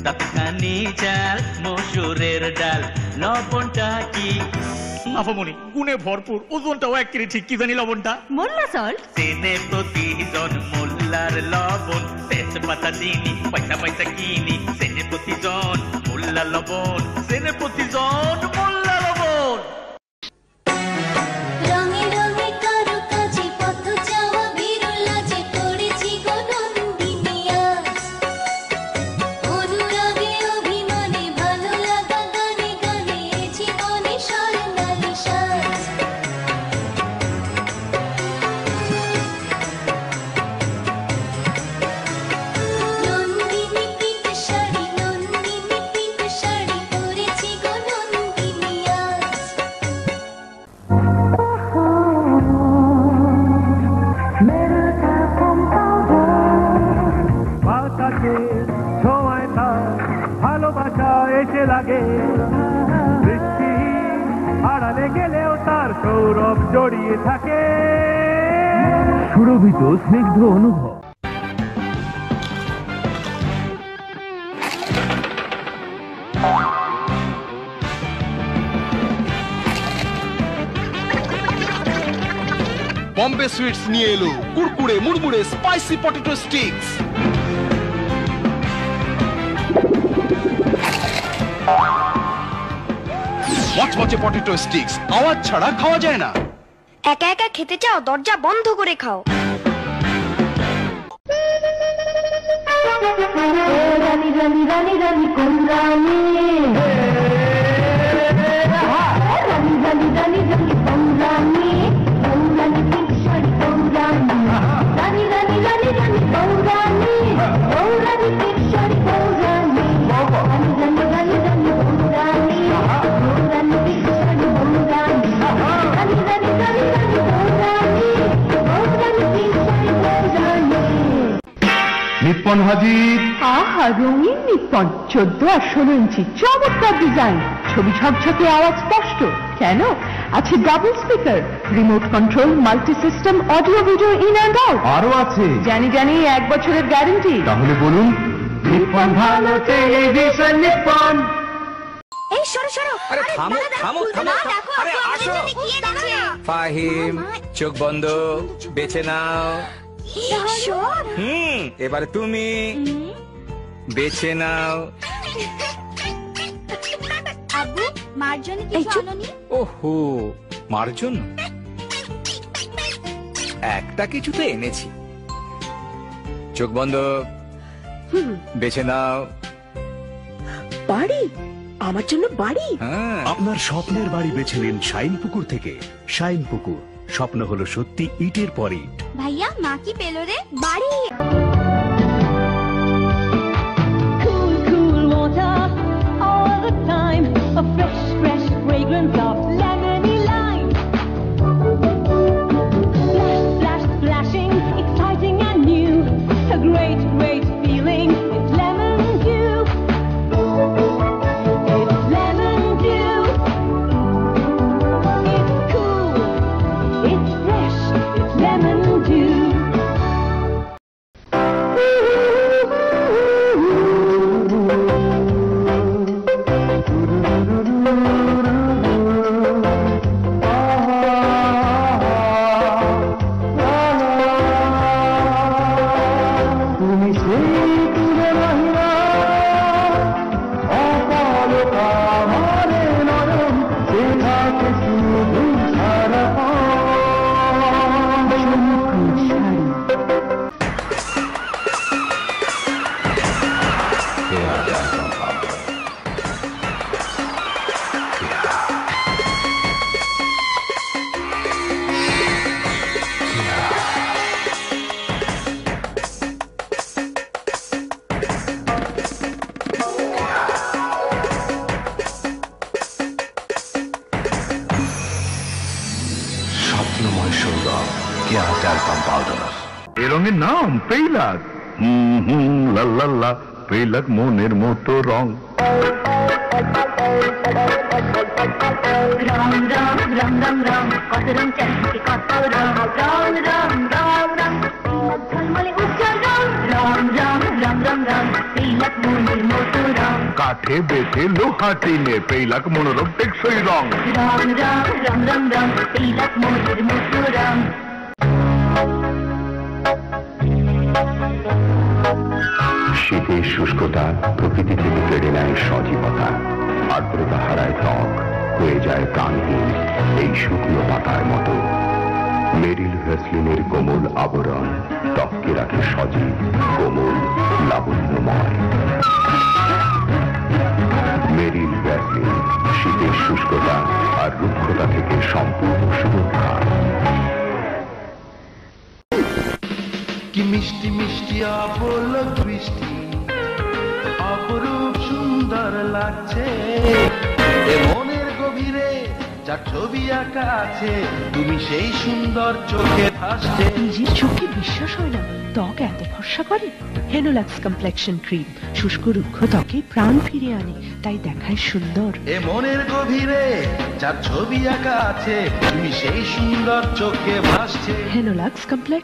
ততখানি চাল মসুরের ডাল লবণটা কি আফামনি গুণে ভরপুর ওজনটাও 1 কেজি ঠিক কি জানি লবণটা মোল্লা সল্ট চেনে প্রতিজন মোল্লার লবণ তেজপাতা চিনি পয়সা পয়সা কিনি চেনে প্রতিজন মোল্লা লবণ চেনে প্রতিজন মোল্লা লবণ রঙে রঙে কারো কাছে পথ যাওয়া বিরলা যে পড়েছি গো নন্দিনী আজ অনুরাগে অভিমানে ভালো লাগা গানে গানে জীবনে স্বর্ণালী সাজ নন্দিনী পিত শাড়ি পরেছি গো নন্দিনী আজ বাতাসে ছোঁয়ায় তার ভালোবাসা এসে লাগে বৃষ্টি আড়ালে গেলেও তার সৌরভ জড়িয়ে থাকে সুরভিত স্নিগ্ধ অনুভব বম্বে সুইটস নিয়ে এলো কুড়কুড়ে মুড়মুড়ে স্পাইসি পটেটো স্টিক্স মচমচে পটেটো স্টিক্স আওয়াজ ছাড়া খাওয়া যায় না একা একা খেতে চাও দরজা বন্ধ করে খাও রানী রানী রানী রানী কোন রানী রানী রানী রানী রানী কোন রানী পিঙ্ক শাড়ি কোন রানী রানী রানী রানী রানী কোন রানী পিঙ্ক শাড়ি কোন রানী রানী রানী রানী রানী কোন রানী পিঙ্ক শাড়ি কোন রানী রানী রানী রানী রানী কোন রানী পিঙ্ক শাড়ি কোন রানী নিপ্পন হাজির আহা রঙিন নিপ্পন 14 আর 16 ইঞ্চি চমৎকার ডিজাইন ছবি ঝকঝকে আওয়াজ স্পষ্ট কেন আছে double speaker remote control multi system audio video in and out আরো আছে জানি 1 বছরের গ্যারান্টি তাহলে বলুন নিপ্পন ভালো টেলিভিশন নিপ্পন এই সরো সরো আরে থামো থামো থামো আরে আসো ফাহিম চোখ বন্ধ বেছে নাও এবারে তুমি বেছে নাও আব্বু মার জন্য কিছু আনোনি ওহো মার জন্য একটা কিছু তো এনেছি চোখ বন্ধ বেছে নাও বাড়ি আমার জন্য বাড়ি হ্যাঁ আপনার স্বপ্নের বাড়ি বেছে নিন শাইনপুকুর থেকে শাইনপুকুর স্বপ্ন হলো সত্যি ইটের পর ইট ভাইয়া মা কি পেলো রে বাড়ি Cool, cool water all the time. A fresh, fresh fragrance of lemony lime. Splash, splash, splashing, exciting and new. A great, great feeling. It's lemon dew. It's lemon dew. It's cool. It's fresh. It's lemon dew. তুমি সেই তুলে মহিলা অপলকা মারে নয়ন সে থাকে শুধু সারাক্ষণ শাড়ি স্বপ্নময় সৌরভ কেয়া talcum powder এ রঙের নাম পেইলাক লাল্লাল্লা পেইলাক মনের মতো রং Ram ram ram ram ram, kot ram chanti kot ram, ram ram ram ram, jhalmale ujjal ram, ram ram ram ram ram. পেইলাক মনের মতো রং কাঠে বেঁধে লোহা টিনে পেইলাক মনোরম টেকসই রং রং রং রং রং রং পেইলাক মনের মতো রং শীতের শুষ্কতা প্রকৃতি থেকে কেড়ে নেয় সজীবতা, আর্দ্রতা হারায় ত্বক, হয়ে যায় প্রাণহীন এই শুকনো পাতার মতো। মেরিল ভ্যাসলিনের কোমল আবরণ ত্বককে রাখে সজীব, কোমল, লাবণ্যময়। মেরিল ভ্যাসলিন শীতের শুষ্কতা আর রুক্ষতা থেকে সম্পূর্ণ সুরক্ষা। কি মিষ্টি মিষ্টি অপলক বৃষ্টি, অপরূপ সুন্দর লাগছে এ মনের গভীরে যার ছবি আঁকা আছে, তুমি সেই সুন্দর চোখে ভাসছে। নিজের চোখে বিশ্বাস হয় না, ত্বক এত ফর্সা করে। হেনোলাক্স কমপ্লেকশন ক্রিম শুষ্ক রুক্ষ ত্বকে প্রাণ ফিরে আনে, তাই দেখায় সুন্দর। এ মনের গভীরে যার ছবি আঁকা আছে, তুমি সেই সুন্দর চোখে ভাসছে। হেনোলাক্স কমপ্লেক্স।